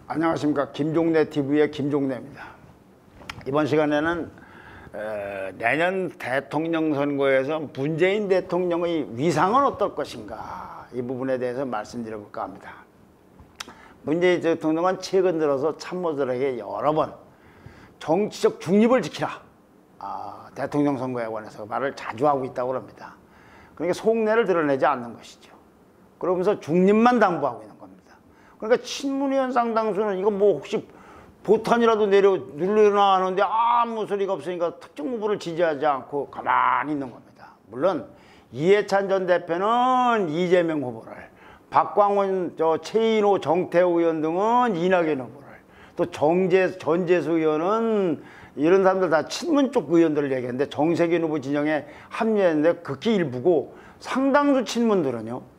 안녕하십니까. 김종래 TV의 김종래입니다. 이번 시간에는 내년 대통령 선거에서 문재인 대통령의 위상은 어떨 것인가, 이 부분에 대해서 말씀드려볼까 합니다. 문재인 대통령은 최근 들어서 참모들에게 여러 번 정치적 중립을 지키라, 대통령 선거에 관해서 말을 자주 하고 있다고 합니다. 그러니까 속내를 드러내지 않는 것이죠. 그러면서 중립만 당부하고 있는 겁니다. 그러니까 친문의원 상당수는 이거 뭐 혹시 보탄이라도 눌러나 하는데 아무 소리가 없으니까 특정 후보를 지지하지 않고 가만히 있는 겁니다. 물론 이해찬 전 대표는 이재명 후보를, 박광원, 최인호, 정태우 의원 등은 이낙연 후보를, 또 전재수 의원은 이런 사람들 다 친문 쪽 의원들을 얘기했는데 정세균 후보 진영에 합류했는데 극히 일부고, 상당수 친문들은요,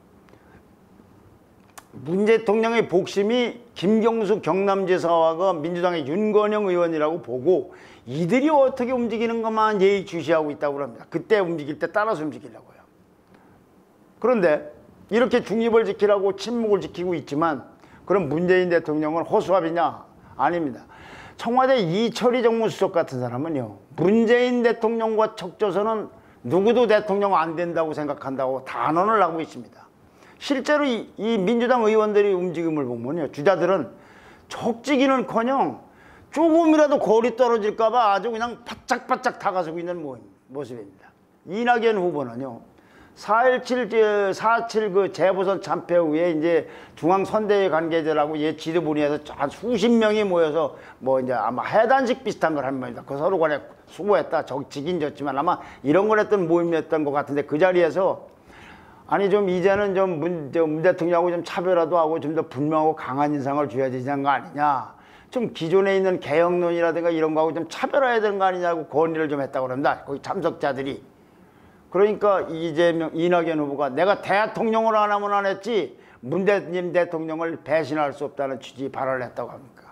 문 대통령의 복심이 김경수 경남지사와 민주당의 윤건영 의원이라고 보고 이들이 어떻게 움직이는 것만 예의주시하고 있다고 합니다. 그때 움직일 때 따라서 움직이려고요. 그런데 이렇게 중립을 지키라고 침묵을 지키고 있지만, 그럼 문재인 대통령은 호수아비냐? 아닙니다. 청와대 이철희 정무수석 같은 사람은요, 문재인 대통령과 척져서는 누구도 대통령 안 된다고 생각한다고 단언을 하고 있습니다. 실제로 이 민주당 의원들의 움직임을 보면요, 주자들은 척지기는커녕 조금이라도 거리 떨어질까봐 아주 그냥 바짝바짝 다가서고 있는 모습입니다. 이낙연 후보는요, 4.17 그 재보선 참패 후에 이제 중앙선대위 관계자라고 지도부에서 한 수십 명이 모여서 뭐 이제 아마 해단식 비슷한 걸 한 겁니다. 그 서로 간에 수고했다, 지긴 졌지만 아마 이런 걸 했던 모임이었던 것 같은데, 그 자리에서 아니 좀 이제는 문 대통령하고 좀 차별화도 하고 좀 더 분명하고 강한 인상을 줘야 되는 거 아니냐, 좀 기존에 있는 개혁론이라든가 이런 거하고 좀 차별화해야 되는 거 아니냐고 건의를 좀 했다고 합니다. 거기 참석자들이. 그러니까 이낙연 후보가 내가 대통령을 안 하면 안 했지 문재인 대통령을 배신할 수 없다는 취지 발언을 했다고 합니까?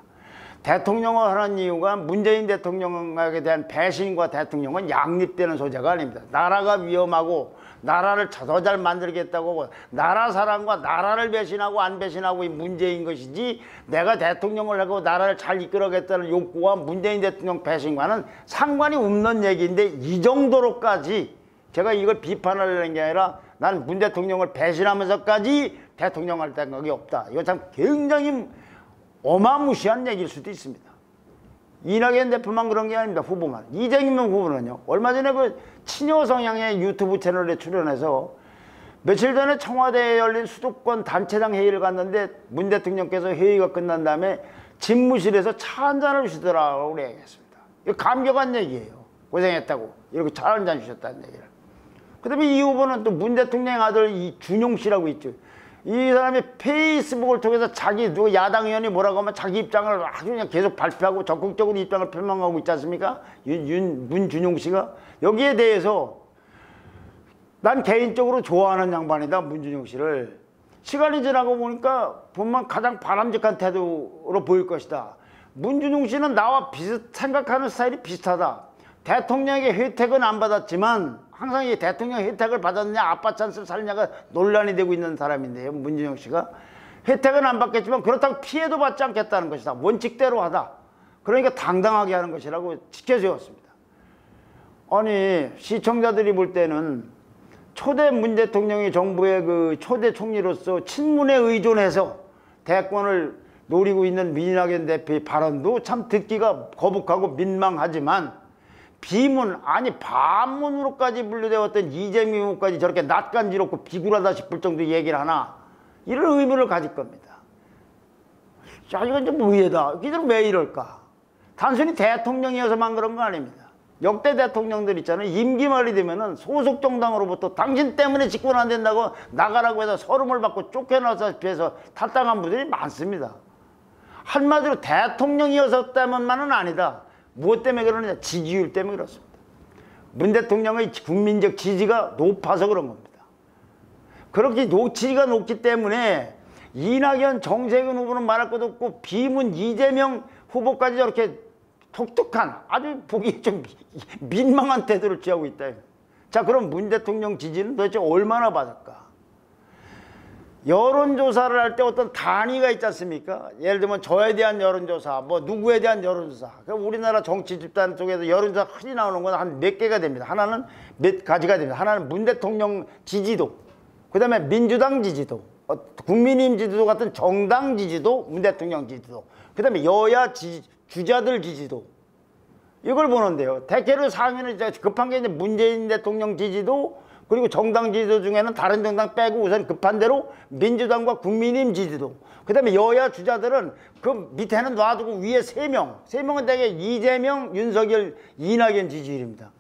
대통령을 하는 이유가 문재인 대통령에 대한 배신과 대통령은 양립되는 소재가 아닙니다. 나라가 위험하고 나라를 더 잘 만들겠다고 나라 사랑과 나라를 배신하고 안 배신하고 이 문제인 것이지, 내가 대통령을 하고 나라를 잘 이끌어가겠다는 욕구와 문재인 대통령 배신과는 상관이 없는 얘기인데, 이 정도로까지 제가 이걸 비판하려는 게 아니라 난 문 대통령을 배신하면서까지 대통령 할 생각이 없다. 이거 참 굉장히 어마무시한 얘기일 수도 있습니다. 이낙연 대표만 그런 게 아닙니다. 후보만. 이재명 후보는요, 얼마 전에 그 친여 성향의 유튜브 채널에 출연해서 며칠 전에 청와대에 열린 수도권 단체장 회의를 갔는데 문 대통령께서 회의가 끝난 다음에 집무실에서 차 한 잔을 주시더라고 얘기했습니다. 이거 감격한 얘기예요. 고생했다고 이렇게 차 한 잔 주셨다는 얘기를. 그 다음에 이 후보는 또 문 대통령 아들 이준용 씨라고 있죠. 이 사람이 페이스북을 통해서 누구 야당 의원이 뭐라고 하면 자기 입장을 아주 그냥 계속 발표하고 적극적으로 입장을 표명하고 있지 않습니까? 문준용 씨가. 여기에 대해서 난 개인적으로 좋아하는 양반이다, 문준용 씨를. 시간이 지나고 보니까 보면 가장 바람직한 태도로 보일 것이다. 문준용 씨는 나와 생각하는 스타일이 비슷하다. 대통령에게 혜택은 안 받았지만 항상 이 대통령 혜택을 받았느냐 아빠 찬스를 살느냐가 논란이 되고 있는 사람인데요, 문준용 씨가. 혜택은 안 받겠지만 그렇다고 피해도 받지 않겠다는 것이다. 원칙대로 하다. 그러니까 당당하게 하는 것이라고 지켜세웠습니다. 아니 시청자들이 볼 때는 초대 문 대통령이 정부의 그 초대 총리로서 친문에 의존해서 대권을 노리고 있는 이낙연 대표의 발언도 참 듣기가 거북하고 민망하지만, 비문 아니 반문으로까지 분류되었던 이재명 후보까지 저렇게 낯간지럽고 비굴하다 싶을 정도 얘기를 하나, 이런 의문을 가질 겁니다. 자, 이건 좀 의외다. 이들은 왜 이럴까? 단순히 대통령이어서만 그런 거 아닙니다. 역대 대통령들 있잖아요. 임기 말이 되면은 소속 정당으로부터 당신 때문에 집권 안 된다고 나가라고 해서 서름을 받고 쫓겨나서 해서 탈당한 분들이 많습니다. 한마디로 대통령이어서 때문만은 아니다. 무엇 때문에 그러느냐? 지지율 때문에 그렇습니다. 문 대통령의 국민적 지지가 높아서 그런 겁니다. 그렇게 지지가 높기 때문에 이낙연, 정세균 후보는 말할 것도 없고 비문 이재명 후보까지 저렇게 독특한, 아주 보기 좀 민망한 태도를 취하고 있다. 자, 그럼 문 대통령 지지는 도대체 얼마나 받을까? 여론조사를 할 때 어떤 단위가 있지 않습니까? 예를 들면 저에 대한 여론조사, 뭐 누구에 대한 여론조사. 그러니까 우리나라 정치 집단 쪽에서 여론조사 흔히 나오는 건 한 몇 개가 됩니다. 하나는 몇 가지가 됩니다. 하나는 문 대통령 지지도, 그 다음에 민주당 지지도, 국민의힘 지지도 같은 정당 지지도, 문 대통령 지지도, 그 다음에 여야 주자들 지지도. 이걸 보는데요. 대체로 상위는 급한 게 이제 문재인 대통령 지지도, 그리고 정당 지지도 중에는 다른 정당 빼고 우선 급한 대로 민주당과 국민의힘 지지도, 그 다음에 여야 주자들은 그 밑에는 놔두고 위에 3명, 3명은 대개 이재명, 윤석열, 이낙연 지지율입니다.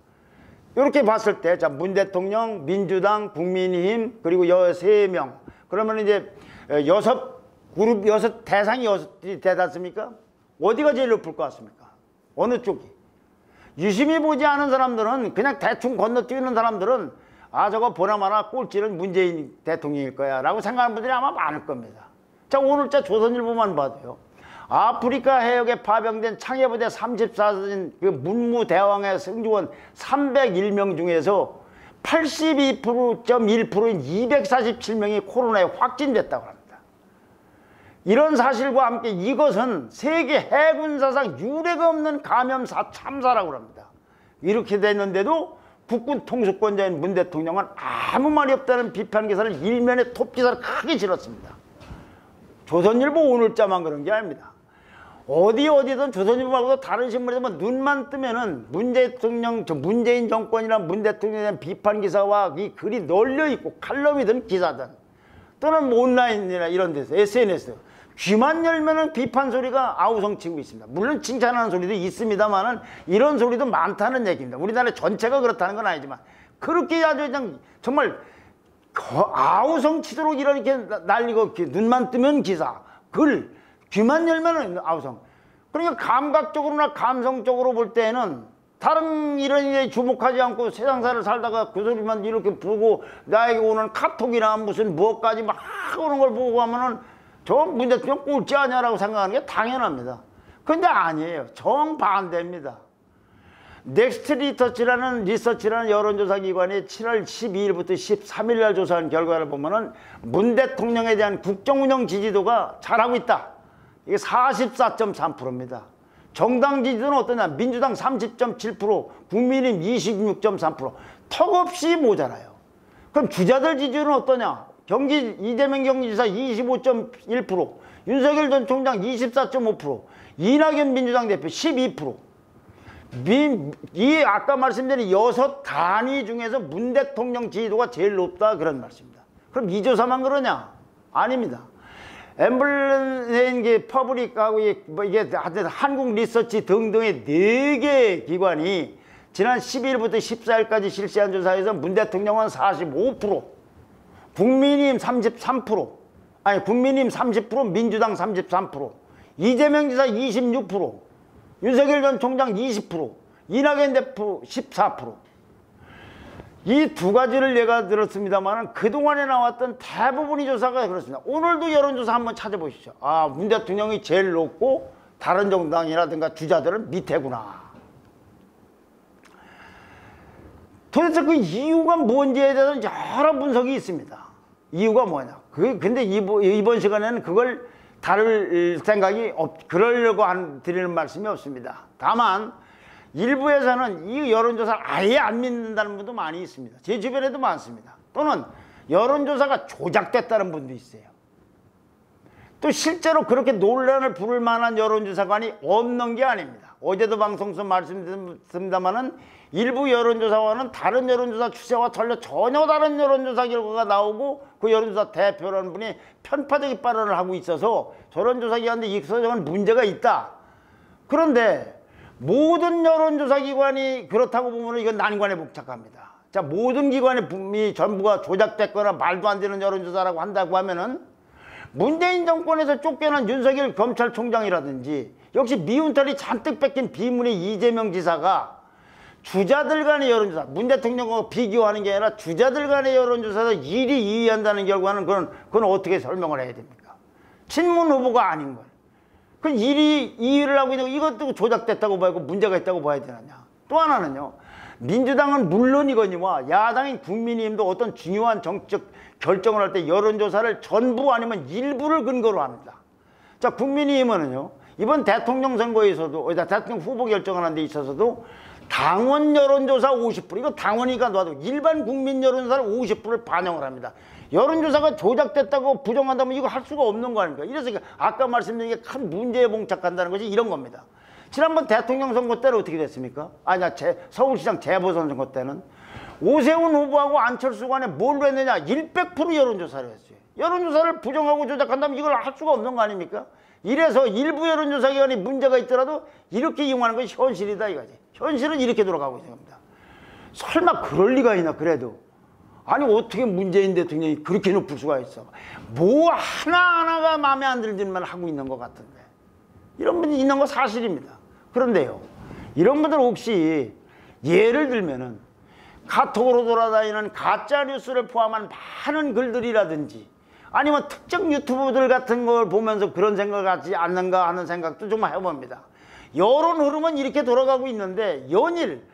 이렇게 봤을 때, 자, 문 대통령, 민주당, 국민의힘, 그리고 여야 3명. 그러면 이제 6그룹, 6 대상이 6이 되지 않습니까? 어디가 제일 높을 것 같습니까? 어느 쪽이? 유심히 보지 않은 사람들은, 그냥 대충 건너뛰는 사람들은 아, 저거 보나마나 꼴찌는 문재인 대통령일 거야 라고 생각하는 분들이 아마 많을 겁니다. 자, 오늘자 조선일보만 봐도요. 아프리카 해역에 파병된 창해부대 34진 그 문무대왕의 승조원 301명 중에서 82.1%인 247명이 코로나에 확진됐다고 합니다. 이런 사실과 함께 이것은 세계 해군사상 유례가 없는 감염사 참사라고 합니다. 이렇게 됐는데도 국군 통수권자인 문 대통령은 아무 말이 없다는 비판 기사를 일면에 톱기사를 크게 실었습니다. 조선일보 오늘자만 그런 게 아닙니다. 어디든 조선일보 말고도 다른 신문에서 눈만 뜨면은 문재인 정권이나 문 대통령에 대한 비판 기사와 이 글이 널려 있고 칼럼이든 기사든 또는 온라인이나 이런 데서 SNS 귀만 열면은 비판 소리가 아우성치고 있습니다. 물론 칭찬하는 소리도 있습니다만은 이런 소리도 많다는 얘기입니다. 우리나라 전체가 그렇다는 건 아니지만 그렇게 아주 그냥 정말 아우성치도록 이렇게 날리고 눈만 뜨면 기사, 글, 귀만 열면은 아우성. 그러니까 감각적으로나 감성적으로 볼 때는 다른 이런 일에 주목하지 않고 세상사를 살다가 그 소리만 이렇게 부르고 나에게 오는 카톡이나 무슨 무엇까지 막 오는 걸 보고 하면은 저 문 대통령 꼴찌 아니야라고 생각하는 게 당연합니다. 근데 아니에요. 정반대입니다. 넥스트 리서치라는 여론조사 기관이 7월 12일부터 13일 날 조사한 결과를 보면은 문 대통령에 대한 국정운영 지지도가 잘하고 있다. 이게 44.3%입니다. 정당 지지도는 어떠냐? 민주당 30.7%, 국민의힘 26.3%. 턱없이 모자라요. 그럼 주자들 지지율은 어떠냐? 이재명 경기지사 25.1%, 윤석열 전 총장 24.5%, 이낙연 민주당 대표 12%. 이 아까 말씀드린 6단위 중에서 문 대통령 지지도가 제일 높다 그런 말씀입니다. 그럼 이 조사만 그러냐? 아닙니다. 엠블렌 퍼블릭하고 이게 한국 리서치 등등의 4개 기관이 지난 12일부터 14일까지 실시한 조사에서 문 대통령은 45%, 국민의힘 33%, 국민의힘 30%, 민주당 33%, 이재명 지사 26%, 윤석열 전 총장 20%, 이낙연 대표 14%. 이 두 가지를 예가 들었습니다만 그동안에 나왔던 대부분의 조사가 그렇습니다. 오늘도 여론조사 한번 찾아보시죠. 아, 문 대통령이 제일 높고 다른 정당이라든가 주자들은 밑에구나. 도대체 그 이유가 뭔지에 대해서는 여러 분석이 있습니다. 이유가 뭐냐. 근데 이번 시간에는 그걸 다룰 생각이 그러려고 드리는 말씀이 없습니다. 다만 일부에서는 이 여론조사를 아예 안 믿는다는 분도 많이 있습니다. 제 주변에도 많습니다. 또는 여론조사가 조작됐다는 분도 있어요. 또 실제로 그렇게 논란을 부를 만한 여론조사관이 없는 게 아닙니다. 어제도 방송에서 말씀드렸습니다마는 일부 여론조사와는 다른 여론조사 추세와 달려 전혀 다른 여론조사 결과가 나오고 그 여론조사 대표라는 분이 편파적인 발언을 하고 있어서 저런 조사기관도 익서정은 문제가 있다. 그런데 모든 여론조사 기관이 그렇다고 보면 이건 난관에 복잡합니다. 자, 모든 기관이 전부가 조작됐거나 말도 안 되는 여론조사라고 한다고 하면은 문재인 정권에서 쫓겨난 윤석열 검찰총장이라든지 역시 미운 털이 잔뜩 뺏긴 비문의 이재명 지사가 주자들 간의 여론조사, 문 대통령과 비교하는 게 아니라 주자들 간의 여론조사에서 1위, 2위 한다는 결과는 그건 어떻게 설명을 해야 됩니까? 친문 후보가 아닌 거예요. 그 1위, 2위를 하고 있는 거 이것도 조작됐다고 봐야 하고 문제가 있다고 봐야 되느냐. 또 하나는요. 민주당은 물론이거니와 야당인 국민의힘도 어떤 중요한 정책 결정을 할 때 여론조사를 전부 아니면 일부를 근거로 합니다. 자, 국민의힘은요, 이번 대통령 선거에서도, 대통령 후보 결정하는 데 있어서도 당원 여론조사 50%, 이거 당원이니까 놔도 일반 국민 여론조사를 50%를 반영을 합니다. 여론조사가 조작됐다고 부정한다면 이거 할 수가 없는 거 아닙니까? 이래서 아까 말씀드린 게 큰 문제에 봉착한다는 것이 이런 겁니다. 지난번 대통령 선거 때는 어떻게 됐습니까? 서울시장 재보선 선거 때는 오세훈 후보하고 안철수 간에 뭘로 했느냐? 100% 여론조사를 했어요. 여론조사를 부정하고 조작한다면 이걸 할 수가 없는 거 아닙니까? 이래서 일부 여론조사 기관이 문제가 있더라도 이렇게 이용하는 것이 현실이다 이거지. 현실은 이렇게 돌아가고 있는 겁니다. 설마 그럴 리가 있나 그래도. 아니 어떻게 문재인 대통령이 그렇게 높을 수가 있어. 뭐 하나하나가 마음에 안 들지만 하고 있는 것 같은데. 이런 분이 있는 거 사실입니다. 그런데요, 이런 분들 혹시 예를 들면은 카톡으로 돌아다니는 가짜뉴스를 포함한 많은 글들이라든지 아니면 특정 유튜브들 같은 걸 보면서 그런 생각하지 않는가 하는 생각도 좀 해봅니다. 여론 흐름은 이렇게 돌아가고 있는데 연일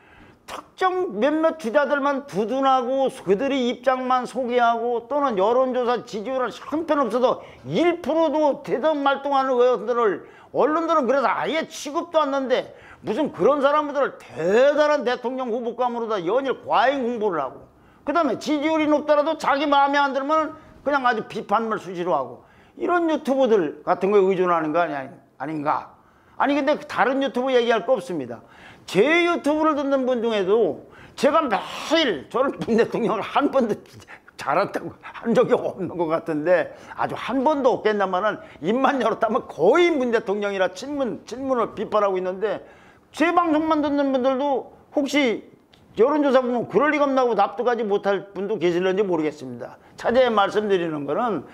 특정 몇몇 주자들만 두둔하고 그들의 입장만 소개하고 또는 여론조사 지지율을 형편없어도 1%도 대동 말동하는 언론들은 그래서 아예 취급도 않는데 무슨 그런 사람들을 대단한 대통령 후보감으로다 연일 과잉 홍보를 하고 그 다음에 지지율이 높더라도 자기 마음에 안 들면 그냥 아주 비판을 수시로 하고 이런 유튜브들 같은 거에 의존하는 거 아닌가? 아니 근데 다른 유튜브 얘기할 거 없습니다. 제 유튜브를 듣는 분 중에도 제가 매일 저는 문 대통령을 한 번도 잘했다고 한 적이 없는 것 같은데 아주 한 번도 없겠나마는 입만 열었다면 거의 문 대통령이라 친문을 비판하고 있는데 제 방송만 듣는 분들도 혹시 여론조사 보면 그럴 리가 없나고 납득하지 못할 분도 계실는지 모르겠습니다. 차제에 말씀드리는 거는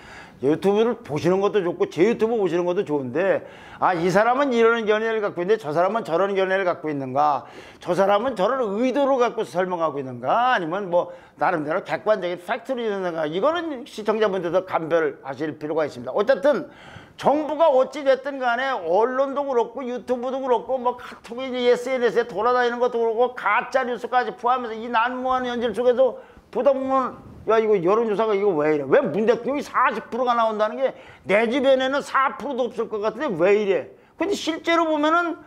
유튜브를 보시는 것도 좋고 제 유튜브 보시는 것도 좋은데 이 사람은 이런 견해를 갖고 있는데 저 사람은 저런 견해를 갖고 있는가, 저 사람은 저런 의도를 갖고 설명하고 있는가, 아니면 뭐 나름대로 객관적인 팩트로 있는가, 이거는 시청자분들도 감별하실 필요가 있습니다. 어쨌든 정부가 어찌됐든 간에 언론도 그렇고 유튜브도 그렇고 뭐 카톡이니 SNS에 돌아다니는 것도 그렇고 가짜뉴스까지 포함해서 이 난무하는 현실 속에서 보다 보면 야 이거 여론조사가 이거 왜 이래? 왜 문 대통령이 40%가 나온다는 게 내 주변에는 4%도 없을 것 같은데 왜 이래? 근데 실제로 보면은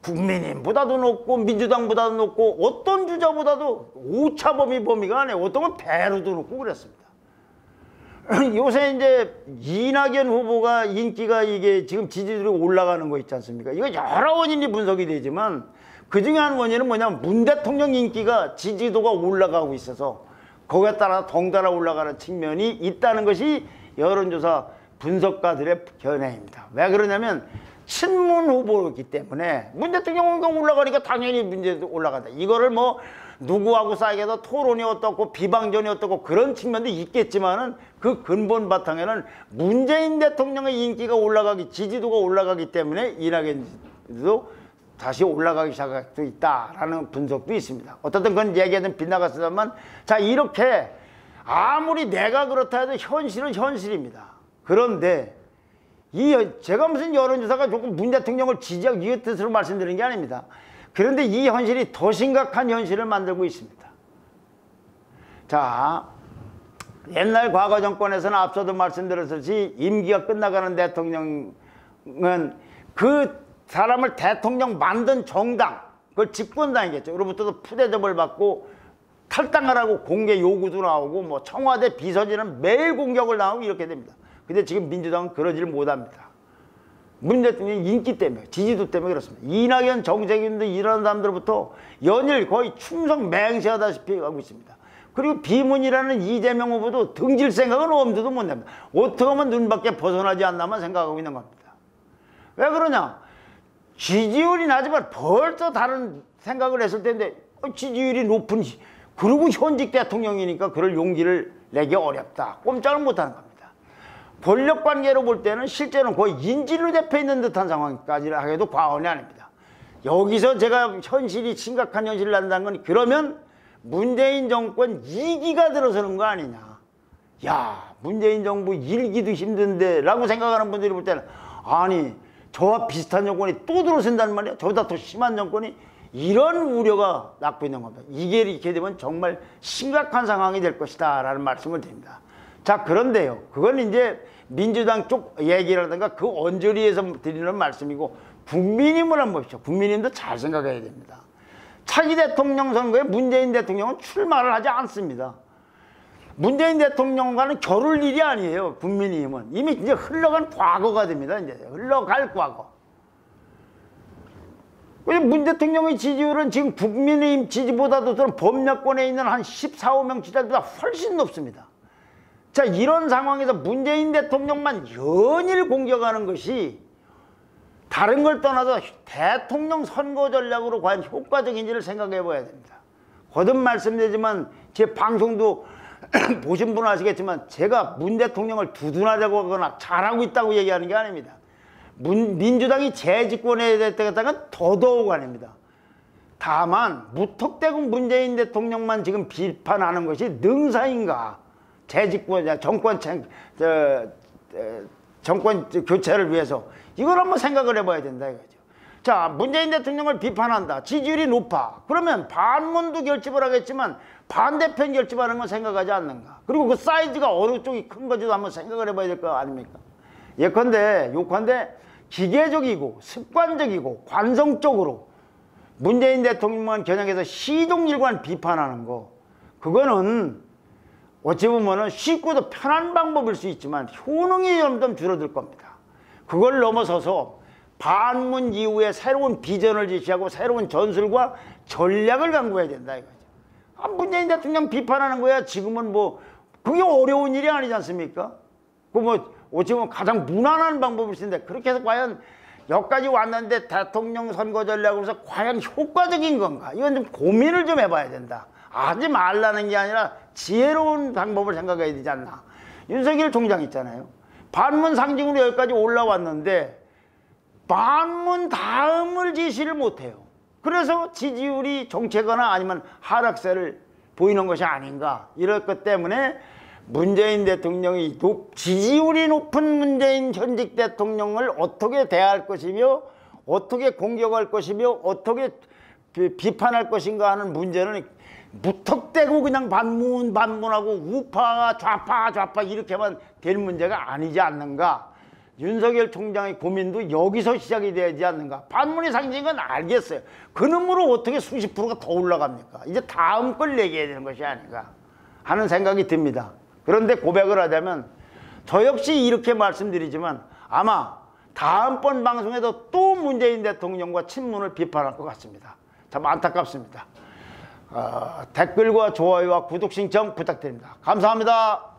국민의힘보다도 높고 민주당보다도 높고 어떤 주자보다도 오차범위 범위가 아니에요. 어떤 건 배로도 높고 그랬습니다. 요새 이제 이낙연 후보가 인기가 이게 지금 지지율이 올라가는 거 있지 않습니까? 이거 여러 원인이 분석이 되지만 그 중에 한 원인은 뭐냐면 문 대통령 인기가 지지도가 올라가고 있어서 거기에 따라 덩달아 올라가는 측면이 있다는 것이 여론조사 분석가들의 견해입니다. 왜 그러냐면 친문 후보이기 때문에 문 대통령이 올라가니까 당연히 문제도 올라간다. 이거를 뭐 누구하고 싸게도 토론이 어떻고 비방전이 어떻고 그런 측면도 있겠지만은 그 근본 바탕에는 문재인 대통령의 인기가 올라가기, 지지도가 올라가기 때문에 이낙연도 다시 올라가기 시작할 수 있다라는 분석도 있습니다. 어떻든 그건 얘기는 빗나갔습니다만 자 이렇게 아무리 내가 그렇다 해도 현실은 현실입니다. 그런데 제가 무슨 여론조사가 조금 문 대통령을 지지하기 위해 뜻으로 말씀드리는 게 아닙니다. 그런데 이 현실이 더 심각한 현실을 만들고 있습니다. 자, 옛날 과거 정권에서는 앞서도 말씀드렸듯이 임기가 끝나가는 대통령은 그 사람을 대통령 만든 정당, 그걸 집권당이겠죠. 그로부터도 푸대접을 받고 탈당하라고 공개 요구도 나오고 뭐 청와대 비서진은 매일 공격을 당하고 이렇게 됩니다. 근데 지금 민주당은 그러지를 못합니다. 문 대통령 인기 때문에, 지지도 때문에 그렇습니다. 이낙연, 정세균 등 이런 사람들부터 연일 거의 충성 맹세하다시피 하고 있습니다. 그리고 비문이라는 이재명 후보도 등질 생각은 엄두도 못 냅니다. 어떻게 하면 눈밖에 벗어나지 않나만 생각하고 있는 겁니다. 왜 그러냐? 지지율이 나지만 벌써 다른 생각을 했을 텐데 지지율이 높은 그리고 현직 대통령이니까 그럴 용기를 내기 어렵다. 꼼짝을 못하는 겁니다. 권력관계로 볼 때는 실제로는 거의 인질로 대표 있는 듯한 상황까지 하기도 과언이 아닙니다. 여기서 제가 현실이 심각한 현실을 난다는 건 그러면 문재인 정권 2기가 들어서는 거 아니냐. 야 문재인 정부 1기도 힘든데 라고 생각하는 분들이 볼 때는 아니 저와 비슷한 정권이 또 들어선다는 말이야. 저보다 더 심한 정권이 이런 우려가 낳고 있는 겁니다. 이게 이렇게 되면 정말 심각한 상황이 될 것이다 라는 말씀을 드립니다. 자, 그런데요, 그건 이제 민주당 쪽 얘기라든가 그 언저리에서 드리는 말씀이고, 국민의힘을 한번 보십시오. 국민의힘도 잘 생각해야 됩니다. 차기 대통령 선거에 문재인 대통령은 출마를 하지 않습니다. 문재인 대통령과는 겨룰 일이 아니에요. 국민의힘은 이미 이제 흘러간 과거가 됩니다. 이제 흘러갈 과거. 문 대통령의 지지율은 지금 국민의힘 지지보다도 범야권에 있는 한 14, 5명 지지자들보다 훨씬 높습니다. 자, 이런 상황에서 문재인 대통령만 연일 공격하는 것이 다른 걸 떠나서 대통령 선거 전략으로 과연 효과적인지를 생각해 봐야 됩니다. 거듭 말씀드리지만 제 방송도 보신 분은 아시겠지만 제가 문 대통령을 두둔하려고 하거나 잘하고 있다고 얘기하는 게 아닙니다. 민주당이 재집권에 됐다는 더더욱 아닙니다. 다만 무턱대고 문재인 대통령만 지금 비판하는 것이 능사인가, 재집권, 정권 교체를 위해서 이걸 한번 생각을 해봐야 된다 이거죠. 자, 문재인 대통령을 비판한다. 지지율이 높아. 그러면 반문도 결집을 하겠지만 반대편 결집하는 건 생각하지 않는가. 그리고 그 사이즈가 어느 쪽이 큰 건지도 한번 생각을 해봐야 될 거 아닙니까? 욕한데 기계적이고 습관적이고 관성적으로 문재인 대통령만 겨냥해서 시종일관 비판하는 거, 그거는 어찌 보면은 쉽고도 편한 방법일 수 있지만 효능이 점점 줄어들 겁니다. 그걸 넘어서서 반문 이후에 새로운 비전을 제시하고 새로운 전술과 전략을 강구해야 된다 이거죠. 문재인 대통령 비판하는 거야 지금은 뭐 그게 어려운 일이 아니지 않습니까? 그 뭐 어찌 보면 가장 무난한 방법일 수 있는데, 그렇게 해서 과연 여기까지 왔는데 대통령 선거 전략으로서 과연 효과적인 건가? 이건 좀 고민을 좀 해봐야 된다. 하지 말라는 게 아니라 지혜로운 방법을 생각해야 되지 않나. 윤석열 총장 있잖아요. 반문 상징으로 여기까지 올라왔는데 반문 다음을 지시를 못해요. 그래서 지지율이 정체거나 아니면 하락세를 보이는 것이 아닌가. 이럴 것 때문에 문재인 대통령이 지지율이 높은 문재인 현직 대통령을 어떻게 대할 것이며 어떻게 공격할 것이며 어떻게 비판할 것인가 하는 문제는 무턱대고 그냥 반문하고 우파 좌파 이렇게만 될 문제가 아니지 않는가. 윤석열 총장의 고민도 여기서 시작이 되지 않는가. 반문의 상징인 건 알겠어요. 그 놈으로 어떻게 수십 프로가 더 올라갑니까? 이제 다음 걸 얘기해야 되는 것이 아닌가 하는 생각이 듭니다. 그런데 고백을 하자면 저 역시 이렇게 말씀드리지만 아마 다음번 방송에도 또 문재인 대통령과 친문을 비판할 것 같습니다. 참 안타깝습니다. 댓글과 좋아요와 구독 신청 부탁드립니다. 감사합니다.